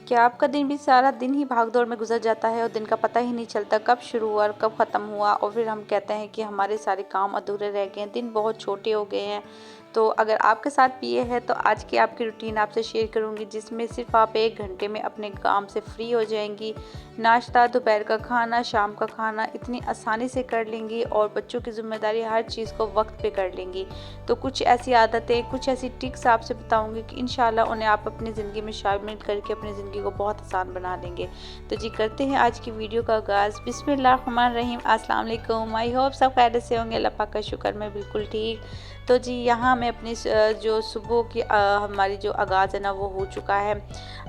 क्या आपका दिन भी सारा दिन ही भाग-दौड़ में गुज़र जाता है और दिन का पता ही नहीं चलता कब शुरू हुआ और कब ख़त्म हुआ और फिर हम कहते हैं कि हमारे सारे काम अधूरे रह गए हैं, दिन बहुत छोटे हो गए हैं। तो अगर आपके साथ भी ये है तो आज की आपकी रूटीन आपसे शेयर करूँगी जिसमें सिर्फ़ आप 1 घंटे में अपने काम से फ्री हो जाएँगी। नाश्ता, दोपहर का खाना, शाम का खाना इतनी आसानी से कर लेंगी और बच्चों की ज़िम्मेदारी हर चीज़ को वक़्त पे कर लेंगी। तो कुछ ऐसी आदतें, कुछ ऐसी ट्रिक्स आपसे बताऊँगी कि इंशाल्लाह उन्हें आप अपनी ज़िंदगी में शामिल करके अपनी ज़िंदगी को बहुत आसान बना देंगे। तो जी करते हैं आज की वीडियो का आगाज़। बिस्मिल्लाहिर्रहमानिर्रहीम। अस्सलाम वालेकुम। आई होप सब खैरियत से होंगे। अल्लाह पाक का शुक्र मैं बिल्कुल ठीक। तो जी यहाँ मैं अपनी जो सुबह की हमारी जो आगाज़ है ना वो हो चुका है।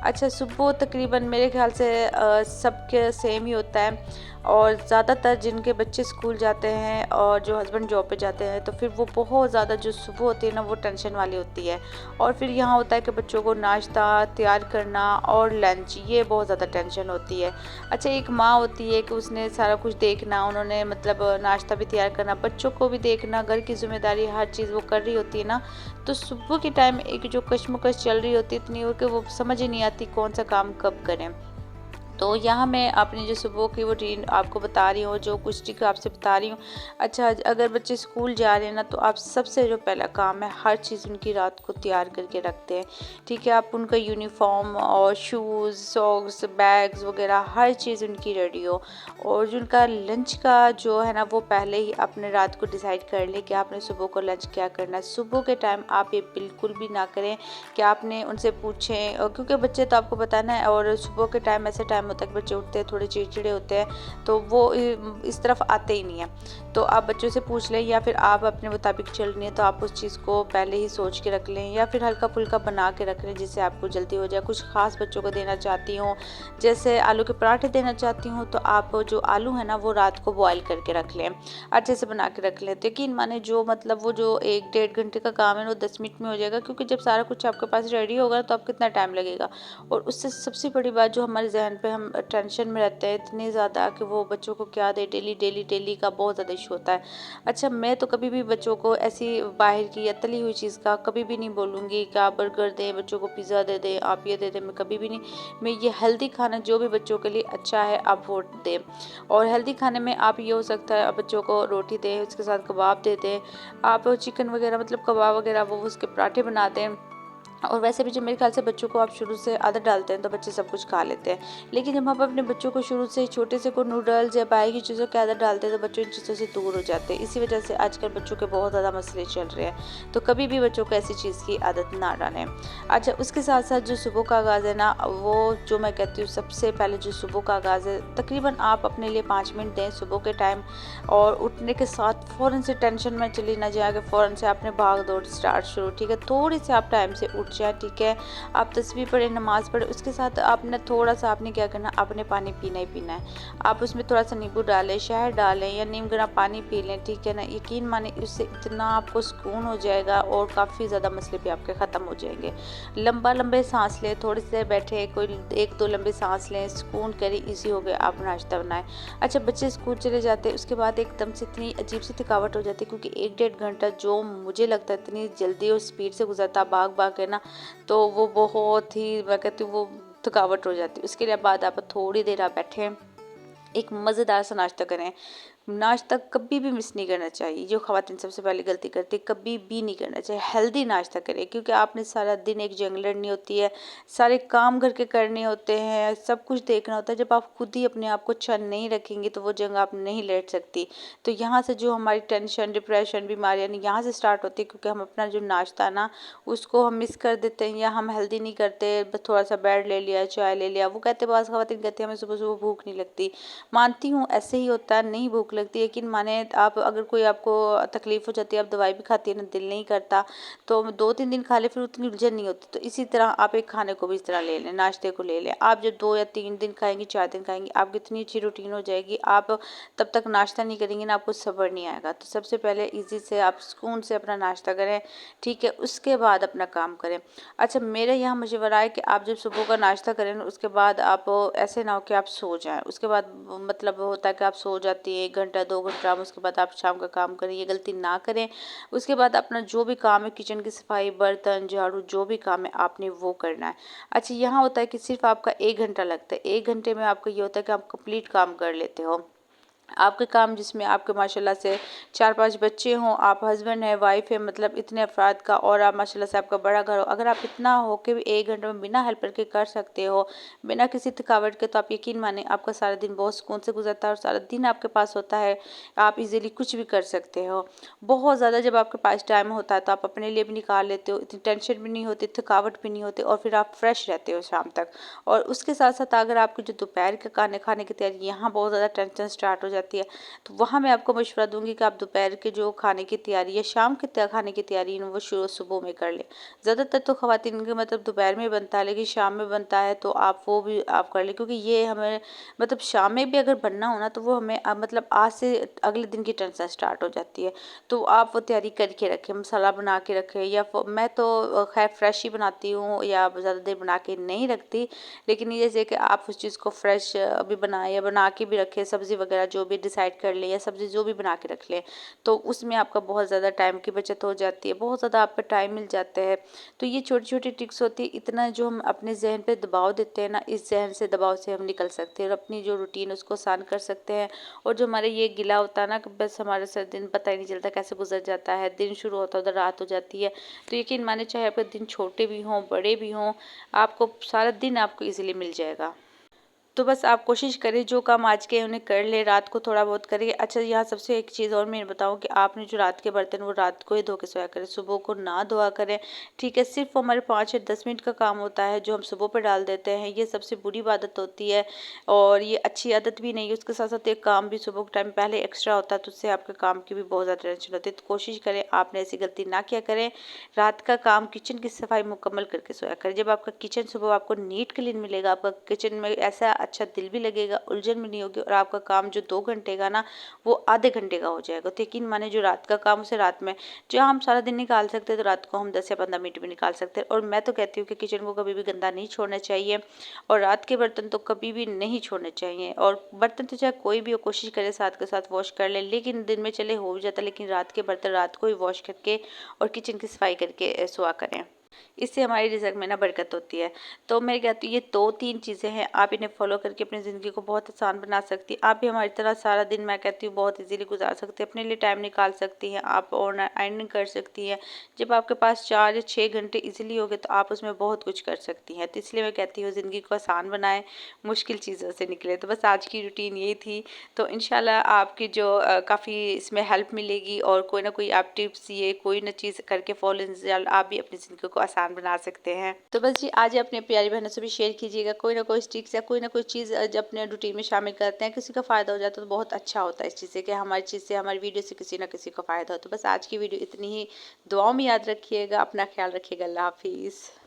अच्छा सुबह तकरीबन मेरे ख़्याल से सबके सेम ही होता है और ज़्यादातर जिनके बच्चे स्कूल जाते हैं और जो हस्बैंड जॉब पे जाते हैं तो फिर वो बहुत ज़्यादा जो सुबह होती है ना वो टेंशन वाली होती है। और फिर यहाँ होता है कि बच्चों को नाश्ता तैयार करना और लंच ये बहुत ज़्यादा टेंशन होती है। अच्छा एक माँ होती है कि उसने सारा कुछ देखना, उन्होंने मतलब नाश्ता भी तैयार करना, बच्चों को भी देखना, घर की ज़िम्मेदारी हर चीज़ वो कर रही होती है ना। तो सुबह के टाइम एक जो कश्मकश चल रही होती है इतनी हो कि वो समझ ही नहीं आती कौन सा काम कब करें। तो यहाँ मैं अपनी जो सुबह की रूटीन आपको बता रही हूँ, जो कुछ ट्रिक आपसे बता रही हूँ। अच्छा अगर बच्चे स्कूल जा रहे हैं ना तो आप सबसे जो पहला काम है हर चीज़ उनकी रात को तैयार करके रखते हैं। ठीक है, आप उनका यूनिफ़ॉर्म और शूज़, सॉक्स, बैग्स वग़ैरह हर चीज़ उनकी रेडी हो। और जो उनका लंच का जो है ना वो पहले ही आपने रात को डिसाइड कर लें कि आपने सुबह को लंच क्या करना है। सुबह के टाइम आप ये बिल्कुल भी ना करें कि आपने उनसे पूछें क्योंकि बच्चे तो आपको बताना है और सुबह के टाइम ऐसे टाइम होता है कि बच्चे उठते हैं थोड़े चिड़चिड़े होते हैं तो वो इस तरफ आते ही नहीं है। तो आप बच्चों से पूछ लें या फिर आप अपने मुताबिक चल रही हैं तो आप उस चीज़ को पहले ही सोच के रख लें या फिर हल्का फुल्का बना के रख लें जिससे आपको जल्दी हो जाए। कुछ ख़ास बच्चों को देना चाहती हूँ जैसे आलू के पराठे देना चाहती हूँ तो आप जो आलू है ना वो रात को बॉयल करके रख लें, अच्छे से बना के रख लें। तो यकीन माने जो मतलब वो जो 1 डेढ़ घंटे का काम है वो 10 मिनट में हो जाएगा क्योंकि जब सारा कुछ आपके पास रेडी होगा तो अब कितना टाइम लगेगा। और उससे सबसे बड़ी बात जो हमारे ज़हन पे हम टेंशन में रहते हैं इतनी ज़्यादा कि वो बच्चों को क्या दें, डेली का बहुत ज़्यादा इशू होता है। अच्छा मैं तो कभी भी बच्चों को ऐसी बाहर की या तली हुई चीज़ का कभी भी नहीं बोलूँगी कि आप बर्गर दें, बच्चों को पिज़्ज़ा दे दें, आप ये दे दें, मैं कभी भी नहीं। मैं ये हेल्दी खाना जो भी बच्चों के लिए अच्छा है आप वो दें। और हेल्दी खाने में आप ये हो सकता है आप बच्चों को रोटी दें, उसके साथ कबाब दे दें, आप चिकन वगैरह मतलब कबाब वगैरह वो उसके पराठे बना दें। और वैसे भी जब मेरे ख्याल से बच्चों को आप शुरू से आदत डालते हैं तो बच्चे सब कुछ खा लेते हैं। लेकिन जब हम अपने बच्चों को शुरू से छोटे से को नूडल्स या बाहर की चीज़ों की आदत डालते हैं तो बच्चे इन चीज़ों से दूर हो जाते हैं। इसी वजह से आजकल बच्चों के बहुत ज़्यादा मसले चल रहे हैं। तो कभी भी बच्चों को ऐसी चीज़ की आदत ना डालें। अच्छा उसके साथ साथ जो सुबह का आगाज़ है ना वो जो मैं कहती हूँ सबसे पहले जो सुबह का आगाज़ है तकरीबन आप अपने लिए 5 मिनट दें सुबह के टाइम। और उठने के साथ फ़ौरन से टेंशन में चली ना जाए कि फ़ौरन से आपने भाग दौड़ स्टार्ट शुरू। ठीक है, थोड़ी सी आप टाइम से उठ जाए। ठीक है, आप तस्बीह पढ़ें, नमाज़ पढ़ें, उसके साथ आपने थोड़ा-सा आपने क्या करना है, आपने पानी पीना ही पीना है। आप उसमें थोड़ा-सा नींबू डालें, शहद डालें या नीम गर्म पानी पी लें, ठीक है ना? यकीन मानिए उससे इतना आपको सुकून हो जाएगा और काफ़ी ज़्यादा मसले भी आपके ख़त्म हो जाएँगे। लंबे साँस लें, थोड़ी सी देर बैठे, कोई 1-2 लंबे साँस लें, सुकून करें, ईज़ी हो गया, आप नाश्ता बनाएँ। अच्छा बच्चे स्कूल चले जाते हैं, उसके बाद एकदम से इतनी अजीब-सी थकावट हो जाती है क्योंकि 1 डेढ़ घंटा जो मुझे लगता है इतनी जल्दी और स्पीड से गुज़रता है भाग-भाग के ना तो वो बहुत ही मैं कहती हूँ वो थकावट हो जाती है। उसके लिए बाद आप थोड़ी देर आप बैठें, एक मज़ेदार सा नाश्ता करें। नाश्ता कभी भी मिस नहीं करना चाहिए, जो ख़वातीन सबसे पहले गलती करती है, कभी भी नहीं करना चाहिए। हेल्दी नाश्ता करें क्योंकि आपने सारा दिन एक जंग लड़नी होती है, सारे काम घर के करने होते हैं, सब कुछ देखना होता है। जब आप खुद ही अपने आप को अच्छा नहीं रखेंगी तो वो जंग आप नहीं लड़ सकती। तो यहाँ से जो हमारी टेंशन, डिप्रेशन, बीमारियाँ यहाँ से स्टार्ट होती है क्योंकि हम अपना जो नाश्ता है ना उसको हम मिस कर देते हैं या हम हेल्दी नहीं करते, बस थोड़ा-सा ब्रेड ले लिया, चाय ले लिया। वो कहते हैं बाज़ ख़वातीन कहती हैं हमें सुबह-सुबह भूख नहीं लगती। मानती हूँ ऐसे ही होता है, नहीं भूख लगती है, लेकिन माने आप अगर कोई आपको तकलीफ़ हो जाती है, आप दवाई भी खाती है ना, दिल नहीं करता, तो 2-3 दिन खा लें, फिर उतनी उलझन नहीं होती। तो इसी तरह आप एक खाने को भी इस तरह ले लें, नाश्ते को ले लें। आप जब 2 या 3 दिन खाएँगी, 4 दिन खाएँगी, आपकी इतनी अच्छी रूटीन हो जाएगी, आप तब तक नाश्ता नहीं करेंगी ना, आपको सब्र नहीं आएगा। तो सबसे पहले ईज़ी से आप सुकून से अपना नाश्ता करें, ठीक है? उसके बाद अपना काम करें। अच्छा मेरे यहाँ मशवरा है कि आप जब सुबह का नाश्ता करें ना, उसके बाद आप ऐसे ना हो कि आप सो जाएँ। उसके बाद मतलब होता है कि आप सो जाती हैं, 1 घंटा 2 घंटा उसके बाद आप शाम का काम करें, ये गलती ना करें। उसके बाद अपना जो भी काम है किचन की सफाई, बर्तन, झाड़ू, जो भी काम है आपने वो करना है। अच्छा, यहाँ होता है कि सिर्फ आपका 1 घंटा लगता है, 1 घंटे में आपका ये होता है कि आप कंप्लीट काम कर लेते हो। आपके काम जिसमें आपके माशाल्लाह से 4-5 बच्चे हों, आप हस्बैंड है, वाइफ है, मतलब इतने अफराद का, और आप माशाल्लाह से आपका बड़ा घर हो, अगर आप इतना हो के भी 1 घंटे में बिना हेल्पर के कर सकते हो, बिना किसी थकावट के, तो आप यकीन माने आपका सारा दिन बहुत सुकून से गुजरता है और सारा दिन आपके पास होता है, आप इजीली कुछ भी कर सकते हो। बहुत ज़्यादा जब आपके पास टाइम होता है तो आप अपने लिए भी निकाल लेते हो, इतनी टेंशन भी नहीं होती, थकावट भी नहीं होती, और फिर आप फ्रेश रहते हो शाम तक। और उसके साथ साथ अगर आपकी जो दोपहर के खाने खाने की तैयारी, यहाँ बहुत ज़्यादा टेंशन स्टार्ट हो जाती है, तो वहाँ मैं आपको मशवरा दूंगी कि आप दोपहर के जो खाने की तैयारी या शाम के खाने की तैयारी है वो शुरू सुबह में कर लें। ज़्यादातर तो ख़वातीन के मतलब दोपहर में बनता है, लेकिन शाम में बनता है तो आप वो भी आप कर लें, क्योंकि ये हमें मतलब शाम में भी अगर बनना हो ना तो वो हमें मतलब आज से अगले दिन की टेंशन स्टार्ट हो जाती है। तो आप वो तैयारी करके रखें, मसाला बना के रखें, या मैं तो खैर फ्रेश ही बनाती हूँ या ज़्यादा देर बना के नहीं रखती, लेकिन ये जैसे कि आप उस चीज़ को फ्रेश अभी बनाएं या बना के भी रखें, सब्ज़ी वगैरह जो भी डिसाइड कर लें या सब्ज़ी जो भी बना के रख लें, तो उसमें आपका बहुत ज़्यादा टाइम की बचत हो जाती है, बहुत ज़्यादा आप पे टाइम मिल जाता है। तो ये छोटी छोटी ट्रिक्स होती है, इतना जो हम अपने जहन पे दबाव देते हैं ना, इस जहन से दबाव से हम निकल सकते हैं और अपनी जो रूटीन उसको आसान कर सकते हैं। और जो हमारे ये गिला होता है ना कि बस हमारे सर दिन पता ही नहीं चलता कैसे गुजर जाता है, दिन शुरू होता है उधर रात हो जाती है। तो यकीन माने चाहे आपके दिन छोटे भी हों बड़े भी हों, आपको सारा दिन आपको इजीली मिल जाएगा। तो बस आप कोशिश करें जो काम आज के उन्हें कर ले, रात को थोड़ा बहुत करिए। अच्छा, यहाँ सबसे एक चीज़ और मैं बताऊँ कि आपने जो रात के बर्तन वो रात को ही धो के सोया करें, सुबह को ना धोआ करें। ठीक है, सिर्फ हमारे 5 या 10 मिनट का काम होता है जो हम सुबह पे डाल देते हैं, ये सबसे बुरी आदत होती है और ये अच्छी आदत भी नहीं है। उसके साथ साथ एक काम भी सुबह के टाइम पहले एक्स्ट्रा होता है, तो उससे आपके काम की भी बहुत ज़्यादा टेंशन होती है। तो कोशिश करें आपने ऐसी गलती ना किया करें, रात का काम किचन की सफाई मुकम्मल करके सोया करें। जब आपका किचन सुबह आपको नीट क्लीन मिलेगा, आपका किचन में ऐसा अच्छा दिल भी लगेगा, उलझन भी नहीं होगी, और आपका काम जो 2 घंटे का ना वो आधे घंटे का हो जाएगा। तो यकीन माने जो रात का काम उसे रात में, जो हम सारा दिन निकाल सकते हैं तो रात को हम 10 या 15 मिनट भी निकाल सकते हैं। और मैं तो कहती हूँ कि किचन को कभी भी गंदा नहीं छोड़ना चाहिए, और रात के बर्तन तो कभी भी नहीं छोड़ने चाहिए। और बर्तन तो चाहे कोई भी हो, कोशिश करें साथ के साथ वॉश कर लें, लेकिन दिन में चले हो भी जाता है, लेकिन रात के बर्तन रात को ही वॉश करके और किचन की सफाई करके सोआ करें। इससे हमारी रिज़ल्ट में ना बरकत होती है। तो मैं कहती हूँ ये 2-3 चीज़ें हैं, आप इन्हें फॉलो करके अपनी ज़िंदगी को बहुत आसान बना सकती हैं। आप भी हमारी तरह सारा दिन मैं कहती हूँ बहुत ईज़िली गुजार सकते हैं, अपने लिए टाइम निकाल सकती हैं, आप ऑनलाइन अर्निंग कर सकती हैं। जब आपके पास 4 या 6 घंटे ईज़िली हो गए तो आप उसमें बहुत कुछ कर सकती हैं। तो इसलिए मैं कहती हूँ ज़िंदगी को आसान बनाएँ, मुश्किल चीज़ों से निकलें। तो बस आज की रूटीन यही थी। तो इंशाल्लाह आपकी जो काफ़ी इसमें हेल्प मिलेगी, और कोई ना कोई आप टिप्स ये कोई ना चीज़ करके फॉलो इंशाल्लाह आप भी अपनी ज़िंदगी को आसान बना सकते हैं। तो बस जी आज अपने प्यारी बहनों से भी शेयर कीजिएगा, कोई ना कोई ट्रिक्स या कोई ना कोई चीज़ जब अपने रूटीन में शामिल करते हैं, किसी का फ़ायदा हो जाता है तो बहुत अच्छा होता है इस चीज़ से, कि हमारी चीज़ से हमारी वीडियो से किसी ना किसी को फ़ायदा हो। तो बस आज की वीडियो इतनी ही, दुआओं में याद रखिएगा, अपना ख्याल रखिएगा, अल्लाह हाफिज़।